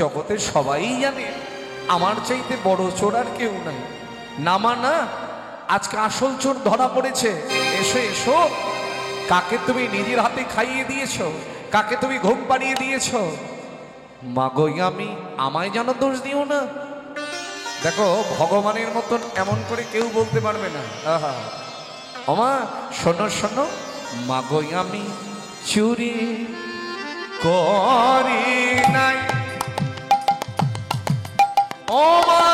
জগতে সবাই জানে আমার চাইতে বড় চোর আর কেউ নাই। নামা না, আজকে আসল চোর ধরা পড়েছে। এসো এসো। কাকে তুমি নিজের হাতে খাইয়ে দিয়েছো, কাকে তুমি ঘুম পাড়িয়ে দিয়েছো? মাগো আমি, আমায় যেন দোষ দিও না। দেখো ভগবানের মতন এমন করে কেউ বলতে পারবে না। আহা ওমা শোনো শোনো, মাগো আমি চুরি করি নাই। ও মা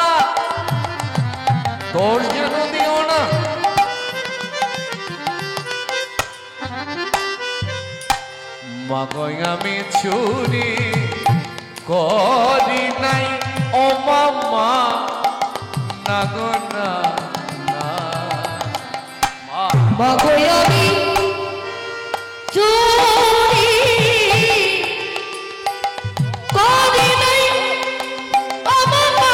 দোষ যেন দিও না। মাগো আমি চুরি করি নাই। ও মামা না গো না, মাগো আমি চুরি করি নাই। ও মামা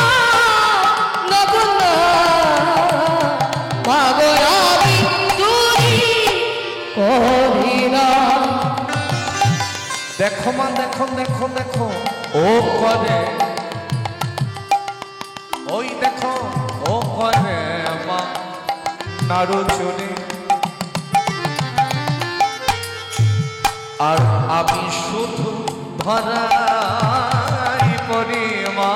না গো না, মাগো আমি চুরি করি না। দেখো মা দেখো দেখো দেখো, ও করে ওই দেখো, ও করে মা নাড়ু চুরি। আর আমি শুধু ধরাই পড়ি মা।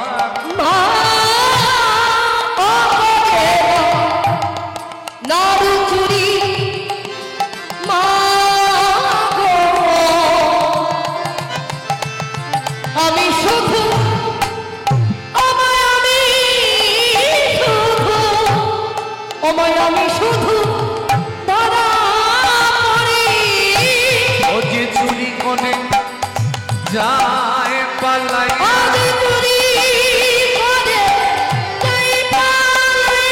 নাড়ু চুরি মাগো আমি শুধু, আমি শুধু ধরা পড়ি। ও যে চুরি করে যায় পালাই, চুরি করে যাই পালাই।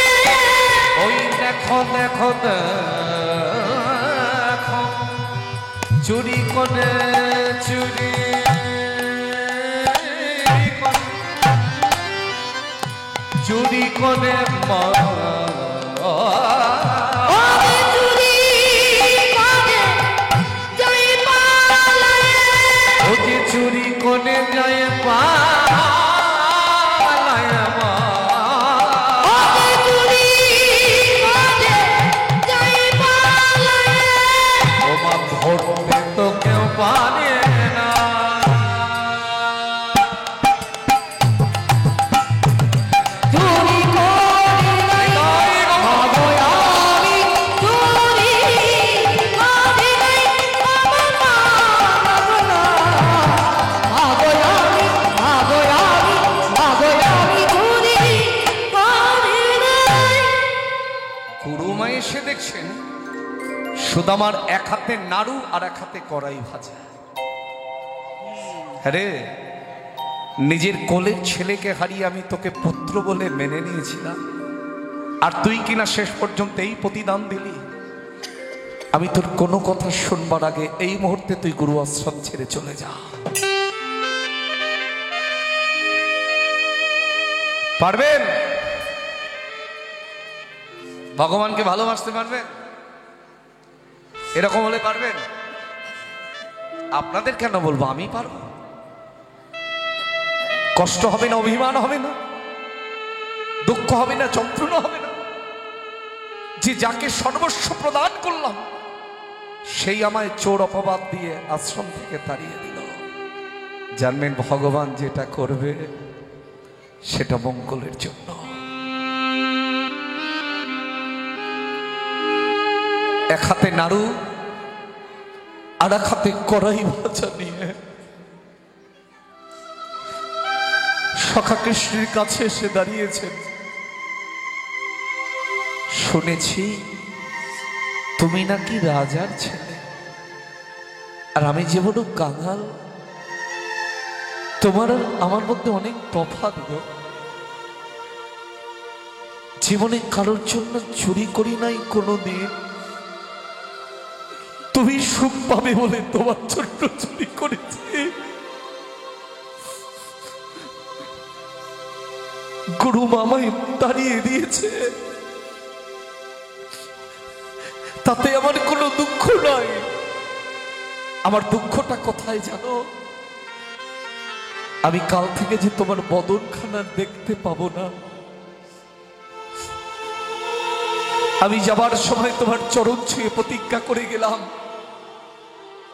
ওই দেখো দেখো দেখো, চুরি করে চুরি চুরি করে মা। চুরি করে যাই পালাই। ও যে চুরি করে যায় পালাই মা। চুরি করে যাই পালাই। ও মা ধরতে তো কেউ পারে না। চুরি করি নাই, মাগো আমি চুরি করি নাই। ও মামা মাগো না, মাগো আমি চুরি করি নাই। গুরুমা এসে দেখছেন সুদামার এক হাতে নাড়ু আর এক হাতে কড়াই ভাজা। আরে নিজের কোলের ছেলেকে হারিয়ে আমি তোকে পুত্র বলে মেনে নিয়েছিলাম, আর তুই কিনা শেষ পর্যন্ত এই প্রতিদান দিলি। আমি তোর কোনো কথা শুনবার আগে এই মুহূর্তে তুই গুরু আশ্রম ছেড়ে চলে যা। পারবেন? ভগবানকে ভালোবাসতে পারবেন? এরকম হলে পারবেন? আপনাদের কেন বলবো, আমি পারবো। কষ্ট হবে না, অভিমান হবে না, দুঃখ হবে না, যন্ত্রণা হবে না। যে যাকে সর্বস্ব প্রদান করলাম সেই আমায় চোর অপবাদ দিয়ে আশ্রম থেকে তাড়িয়ে দিল। জানবেন ভগবান যেটা করবে সেটা মঙ্গলের জন্য। এক হাতে নাড়ু আর এক হাতে কড়াই ভাজা নিয়ে সখা কৃষ্ণের কাছে এসে দাঁড়িয়েছেন। শুনেছি তুমি নাকি রাজার ছেলে, আর আমি যে বড় কাঙাল, তোমার আর আমার মধ্যে অনেক তফাৎ গো। জীবনে কারোর জন্য চুরি করি নাই কোনোদিন, তুমি সুখ পাবে বলে তোমার জন্য চুরি করেছি। গুরু মামাই তাড়িয়ে দিয়েছে, তাতে আমার কোনো দুঃখ নাই। আমার দুঃখটা কোথায় জানো? আমি কাল থেকে যে তোমার বদনখানা দেখতে পাবো না, আমি যাবার সময় তোমার চরণ ছুঁয়ে প্রতিজ্ঞা করে গেলাম,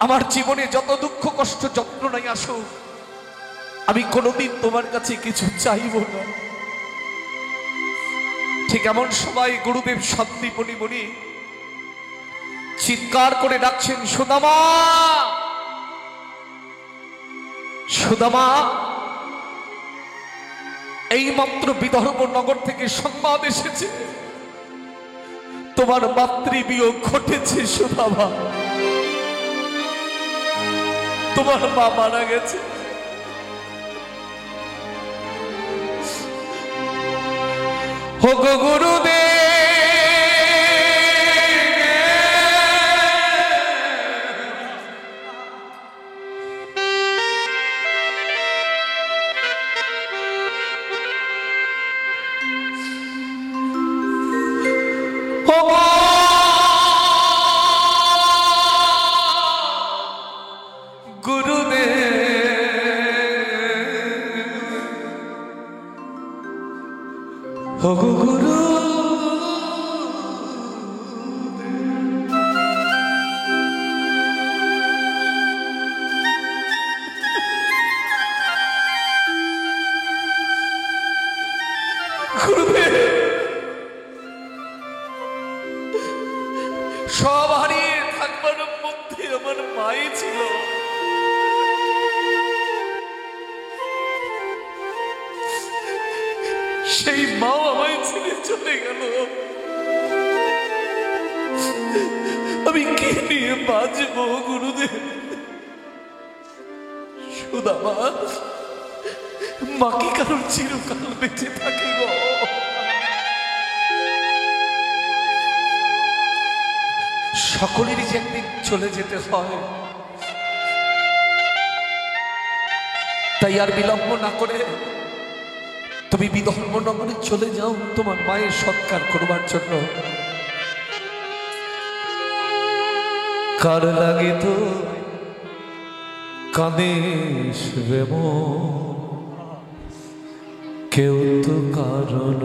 আমার জীবনে যত দুঃখ কষ্ট যন্ত্রণাই আসুক, আমি কোনোদিন তোমার কাছে কিছু চাইব না। ঠিক এমন সময় গুরুদেব শান্তিমণি মুনি চিৎকার করে ডাকছেন, সুদামা, সুদামা। এইমাত্র বিদর্ভ নগর থেকে সংবাদ এসেছে, তোমার মাতৃবিয়োগ ঘটেছে সুদামা, তোমার মা মারা গেছে। হো গো গুরুদেব, সব হারিয়ে থাকবার মধ্যে আমার মাই ছিল। সেই মাও আমায় ছেড়ে চলে গেল, আমি কি নিয়ে বাঁচবো গুরুদেব? সুদামা, মা কি কারণ চিরকাল বেঁচে থাকে গো? সকলেরই যে একদিন চলে যেতে হয়, তাই আর বিলম্ব না করে তুমি বিদর্ভ নগরে চলে যাও তোমার মায়ের সৎকার করবার জন্য। কার লাগে তো কাঁদিস রে মন, কেউ তো কারণ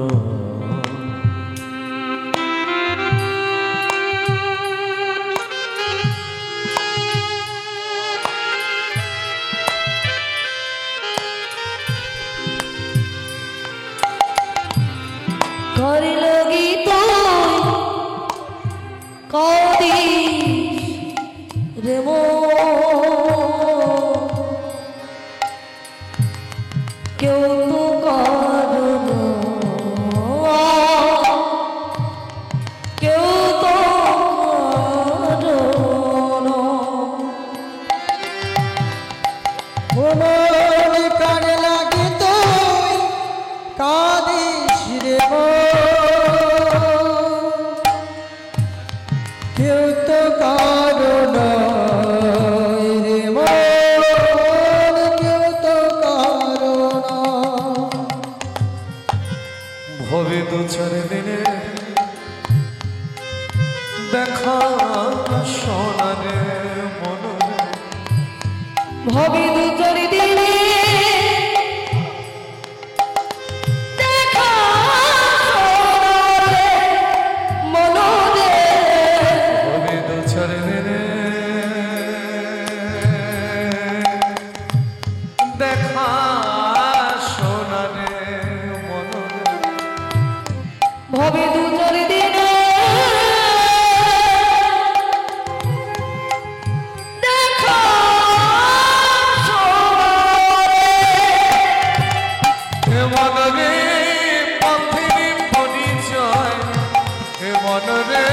ঘর লাগি তুই কাঁদিস রে মন, কেউ তো কারণ, কেউ তো কারণ। মন কার লাগে তুই কাঁদিস রে কেউ তো কারণ রে মন, কেউ তো কারণ। ভবে দু চার দিনে দেখা সোনারে মনরে, ভাবি দু চার দিনে দেখা সোনারে মনরে, ভবে দু চার দিনে দেখা সোনারে মনরে, ভাবি দু চার দিনে দেখা সোনারে। হে মনরে পথের পরিচয়, হে মনরে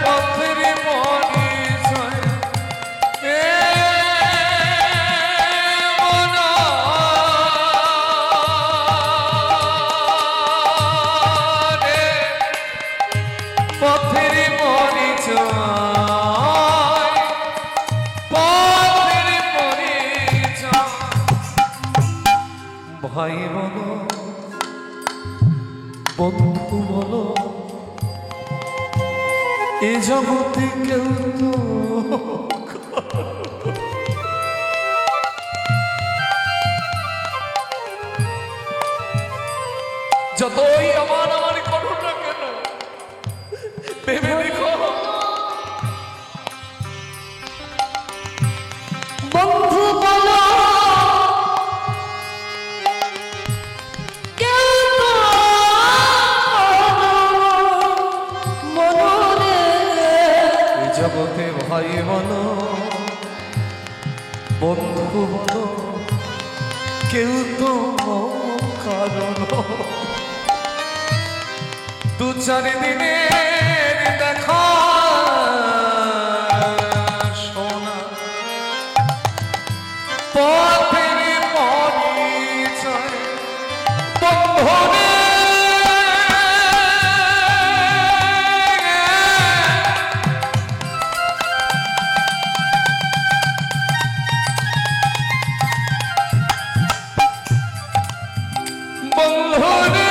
পথের পরিচয়, হে মনরে পথের পরিচয়, পথের পরিচয়। ভাই বলো, বন্ধু বলো, এ জগতে কেউ তো যতই আমার আমার করো না কেন, ভেবে দেখো বন্ধু বলো কেউ তো মনরে এই জগতে ভাই বলো বন্ধু বলো কেউ তো কারণ দু চার দিনের দেখা সোনা পথের পরিচয় বন্ধনে বন্ধনে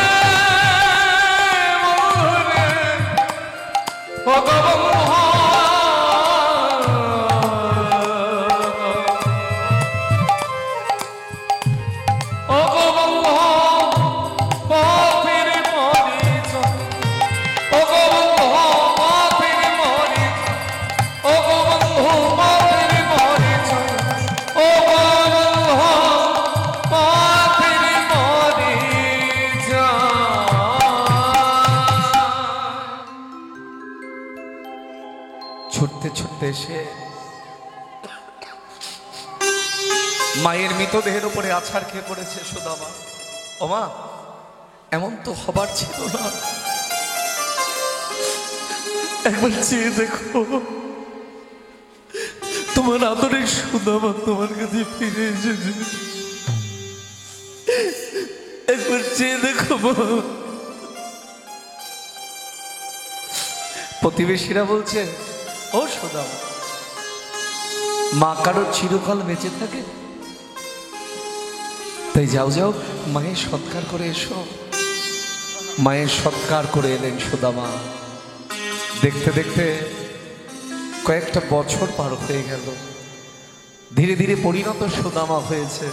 ছুটতে ছুটতে এসে মায়ের মৃতদেহের উপরে আছাড় খেয়ে পড়েছে সুদামা। ওমা, এমন তো হবার ছিল না, একবার চেয়ে দেখো তোমার আদরের সুদামা তোমার কাছে ফিরে এসেছে, একবার চেয়ে দেখো মা। প্রতিবেশীরা বলছে, ও সুদামা, মা কারোর চিরকাল বেঁচে থাকে, তাই যাও যাও মায়ের সৎকার করে এসো। মায়ের সৎকার করে এলেন সুদামা। দেখতে দেখতে কয়েকটা বছর পার হয়ে গেল, ধীরে ধীরে পরিণত সুদামা হয়েছে।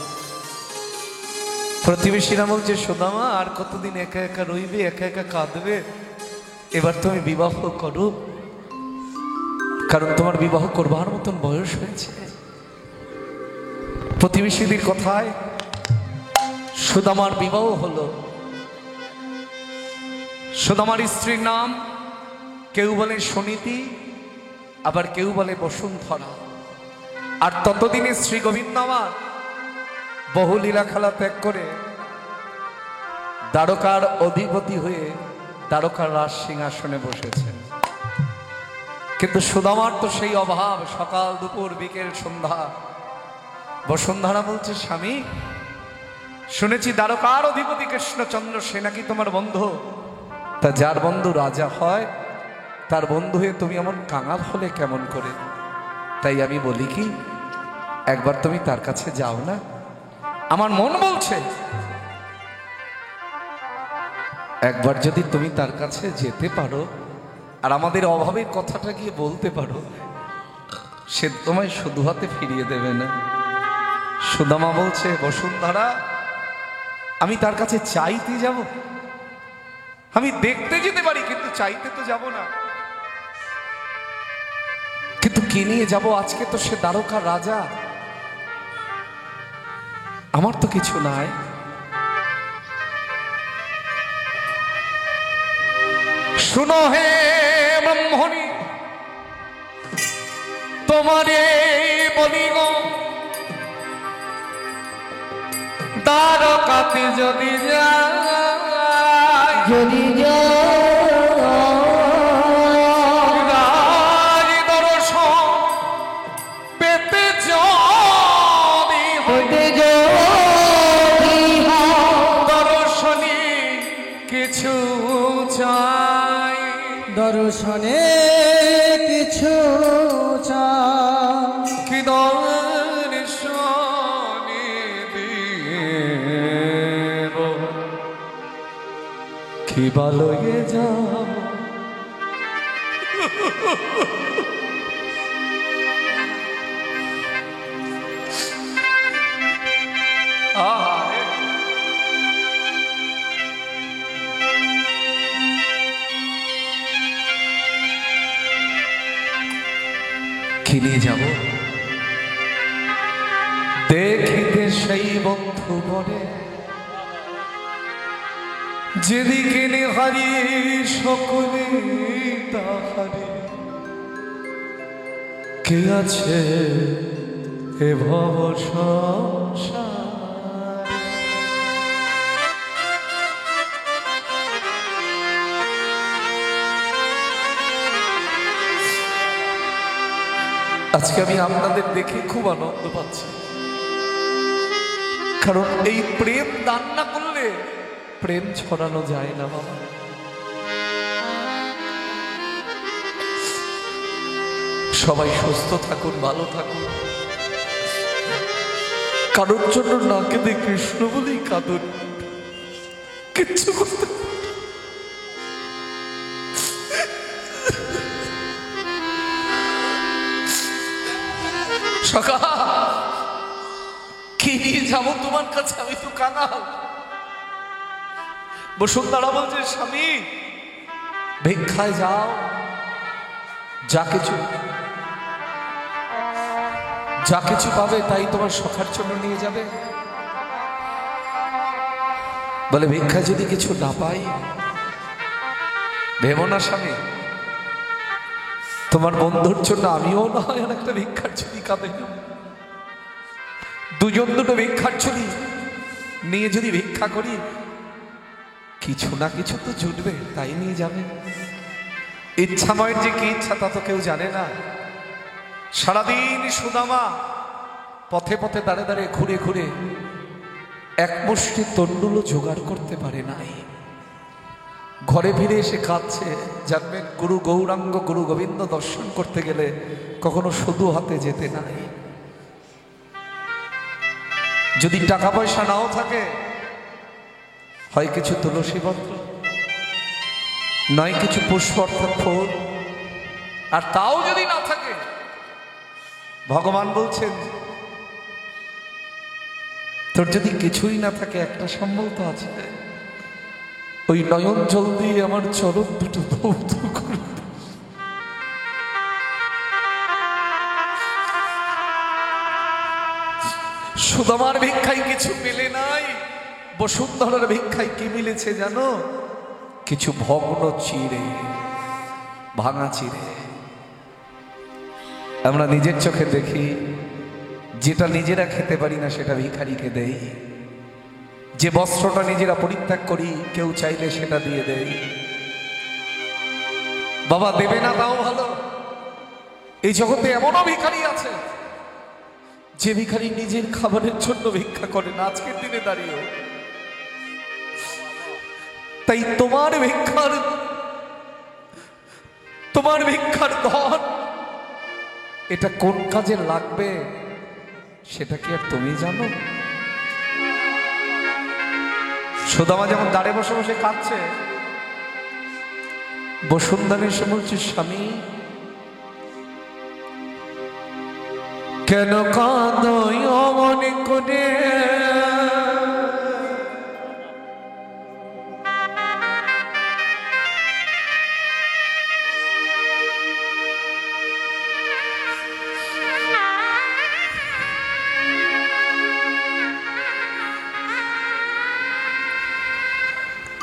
প্রতিবেশীরা বলছে, সুদামা আর কতদিন একা একা রইবে, একা একা কাঁদবে, এবার তুমি বিবাহ করো, কারণ তোমার বিবাহ করবার মতন বয়স হয়েছে। প্রতিবেশীদের কথায় সুদামার বিবাহ হলো। সুদামার স্ত্রীর নাম কেউ বলে সুনীতি, আবার কেউ বলে বসুন্ধরা। আর ততদিনে শ্রী গোবিন্দ আমার বহু লীলা খেলা ত্যাগ করে দ্বারকার অধিপতি হয়ে দ্বারকার রাজ সিংহাসনে বসেছেন। কিন্তু সুদামার তো সেই অভাব, সকাল দুপুর বিকেল সন্ধ্যা। বসুন্ধরা বলছে, স্বামী, শুনেছি দ্বারকার অধিপতি কৃষ্ণচন্দ্র সে নাকি তোমার বন্ধু, তা যার বন্ধু রাজা হয় তার বন্ধু হয়ে তুমি এমন কাঙাল হলে কেমন করে? তাই আমি বলি কি, একবার তুমি তার কাছে যাও না। আমার মন বলছে একবার যদি তুমি তার কাছে যেতে পারো আর আমাদের অভাবের কথাটা গিয়ে বলতে পারো, সে তোমায় শুধু হাতে ফিরিয়ে দেবে না। সুদামা বলছে, বসুন্ধরা, আমি তার কাছে চাইতে যাব? আমি দেখতে যেতে পারি, কিন্তু চাইতে তো যাব না। কিন্তু কে নিয়ে যাব? আজকে তো সে দ্বারকার রাজা, আমার তো কিছু নাই। শুনো হে ব্রহ্মণী, তোমারে বলি গো, দ্বারকাতে যদি যায়, যদি রাজ দর্শন পেতে যদি হতে দর্শনী কিছু চাই, দর্শনে কিছু চাই, কি দর্শনী দেব, কি ভালোয়ে যাও। কি নিয়ে যাব? দেখিতে সেই বন্ধু বলে, যেদিকে নেহারি সকলে তাহারে, কে আছে এ ভব সংসার। আজকে আমি আপনাদের দেখে খুব আনন্দ পাচ্ছি, কারণ এই প্রেম দান না করলে প্রেম ছড়ানো যায় না বাবা। সবাই সুস্থ থাকুন, ভালো থাকুন, কারোর জন্য না কেঁদে কৃষ্ণ বলেই কাঁদুন, কিচ্ছু করতে সকা কি নিয়ে যাবো তোমার কাছে, আমি তো কাঙাল। বসুন্ধরা বলছে, স্বামী ভিক্ষায় যাও, যা কিছু পাবে তাই তোমার সখার জন্য নিয়ে যাবে। বলে ভিক্ষা যদি কিছু না পাই, ভেবো না স্বামী, তোমার বন্ধুর জন্য আমিও না হয় আর একটা ভিক্ষার ছুরি কাঁদে, দুজন দুটো ভিক্ষার ছুরি নিয়ে যদি ভিক্ষা করি, কিছু না কিছু তো জুটবে, তাই নিয়ে যাবে। ইচ্ছাময়ের যে কি ইচ্ছা তা তো কেউ জানে না। সারাদিন সুদামা পথে পথে দাঁড়ে দাঁড়িয়ে ঘুরে ঘুরে এক মুষ্টি তন্ডুলও জোগাড় করতে পারে নাই। ঘরে ফিরে এসে কাঁদছে। জানবেন, গুরু গৌরাঙ্গ গুরু গোবিন্দ দর্শন করতে গেলে কখনো শুধু হাতে যেতে নাই। যদি টাকা পয়সা নাও থাকে, হয় কিছু তুলসী পত্র, নয় কিছু পুষ্প অর্থাৎ ফুল, আর তাও যদি না থাকে, ভগবান বলছেন তোর যদি কিছুই না থাকে, একটা সম্বল তো আছে, ওই নয়ন জল দিয়ে আমার চরণ দুটো ধৌত করে। সুদামার ভিক্ষায় কিছু মেলে নাই, বসুন্ধরার ভিক্ষায় কি মিলেছে জানো? কিছু ভগ্ন চিড়ে, ভাঙা চিড়ে। আমরা নিজের চোখে দেখি, যেটা নিজেরা খেতে পারি না সেটা ভিখারিকে দেই, যে বস্ত্রটা নিজেরা পরিত্যাগ করি কেউ চাইলে সেটা দিয়ে দেই। বাবা দেবে না তাও ভালো। এই জগতে এমনও ভিখারি আছে যে ভিখারি নিজের খাবারের জন্য ভিক্ষা করে না আজকের দিনে দাঁড়িয়েও। তাই তোমার ভিক্ষার ধন এটা কোন কাজে লাগবে সেটা কি আর তুমি জানো? সুদামা যেমন দাঁড়ে বসে বসে কাঁদছে, বসুন্ধরা এসে বলছে, স্বামী কেন কাঁদো মনে করে?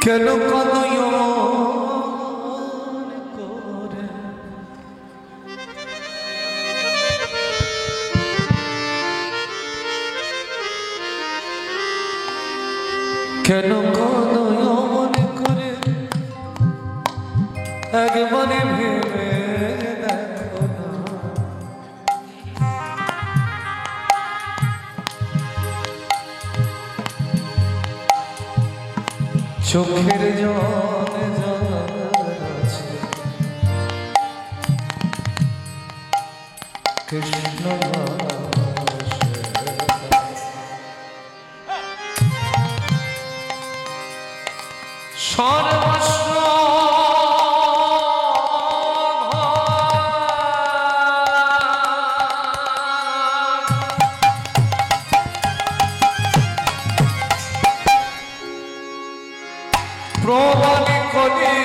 কেন কাঁদো করে? কেন কাঁদো মনে করে? একবারে ভেবে দেখো না, চোখের জলে জল আছে কৃষ্ণ সর্বস্ব প্রমাণ করে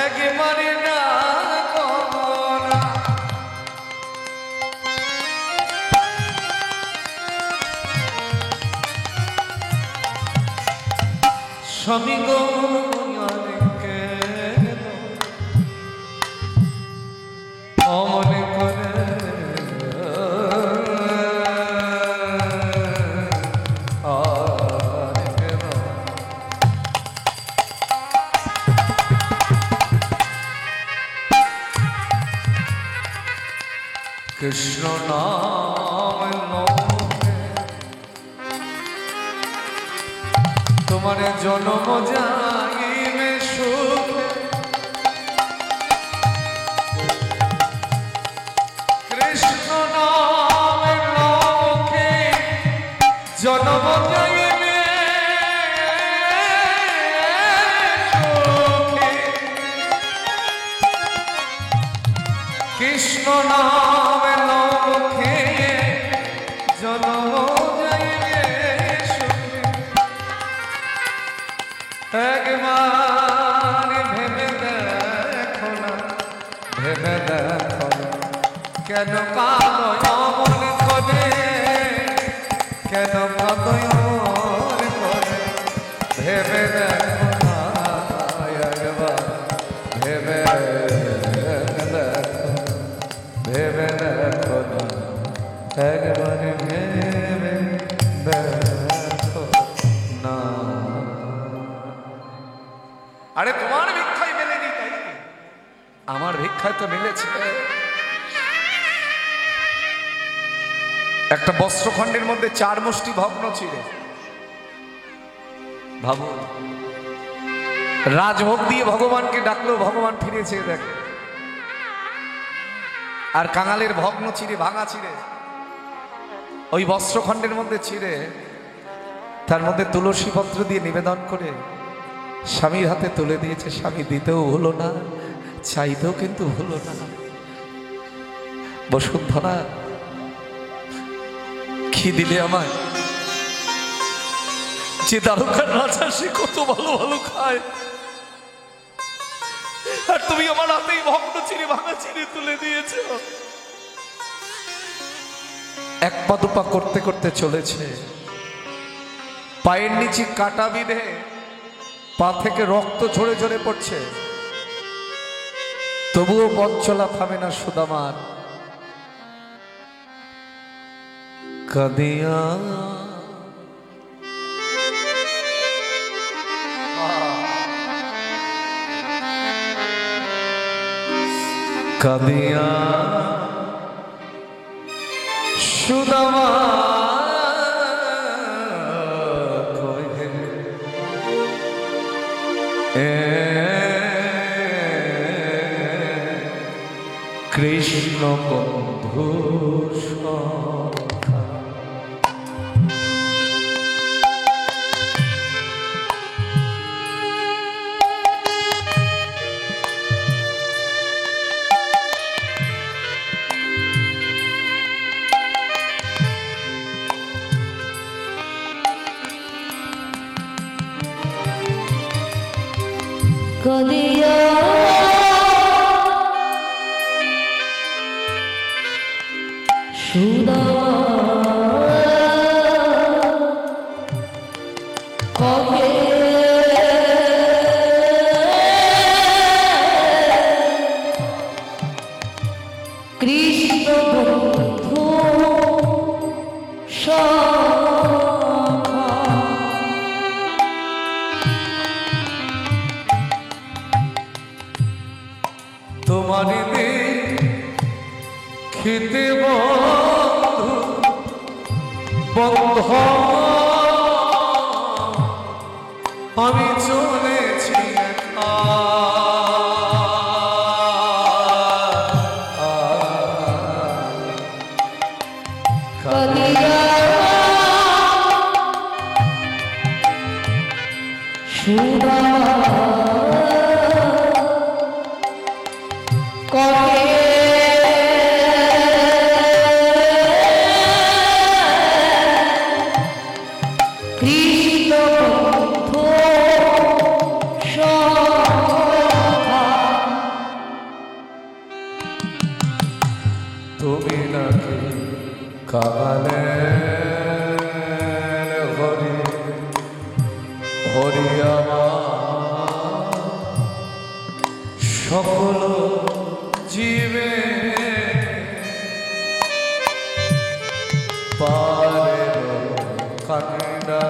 একবারে না কখনো স্বামী গো আর কেন অমন করে আর কেন কৃষ্ণ নাম লয়ে তোমার জন্ম যাইবে সুখে কৃষ্ণ নাম লোকে জন্ম যাইবে সুখে কৃষ্ণ নাম লোকে জন্ম যাইবে সুখে একবার ভেবে দেখো না ভেবে দেখো না কেন কাঁদয় অমন করে কেন কাঁদয় অমন করে ভেবে দেখো না একবার ভেবে দেখো ভেবে দেখো না একবার ভেবে দেখো না। আরে তোমার ভিক্ষায় মেলেনি তাই কি? আমার ভিক্ষায় তো মিলেছে। একটা বস্ত্রখণ্ডের মধ্যে 4 মুষ্টি ভগ্ন ছিঁড়ে ভাবো রাজভোগ দিয়ে ভগবানকে ডাকলো ভগবান ফিরে চেয়ে দেখে আর কাঙালের ভগ্ন ছিঁড়ে ভাঙা ছিঁড়ে ওই বস্ত্রখণ্ডের মধ্যে ছিঁড়ে তার মধ্যে তুলসী পত্র দিয়ে নিবেদন করে স্বামীর হাতে তুলে দিয়েছে। স্বামী দিতেও হলো না চাইতেও কিন্তু হলো না। বসুন্ধরা কি দিলে আমায়? যে দ্বারকার রাজা সে কত ভালো ভালো খায় আর তুমি আমার হাতেই ভগ্ন ছিঁড়ে ভাঙা ছিঁড়ে তুলে দিয়েছ। এক পা দুপা করতে করতে চলেছে, পায়ের নিচে কাটা বিঁধে পা থেকে রক্ত ঝরে ঝরে পড়ছে, তবুও পথ চলা থামে না সুদামার। কাদিয়া কাদিয়া সুদামা কৃষ্ণ বন্ধু কদিয়া সুদা কবে কৃষ্ণ বন্ধু তোমার খেতে বন্ধু বন্ধ আমি চলেছি কদিয়া সুদা কবে কৃষ্ণ বন্ধু তুমি নাকি কাঙালের হরি হরি আমার থাকে না।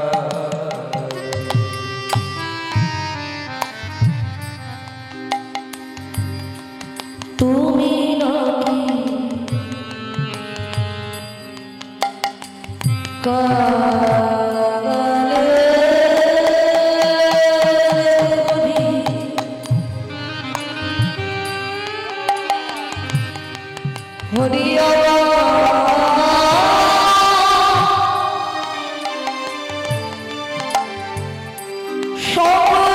তুমি নাকি কালে হরিয়া সকল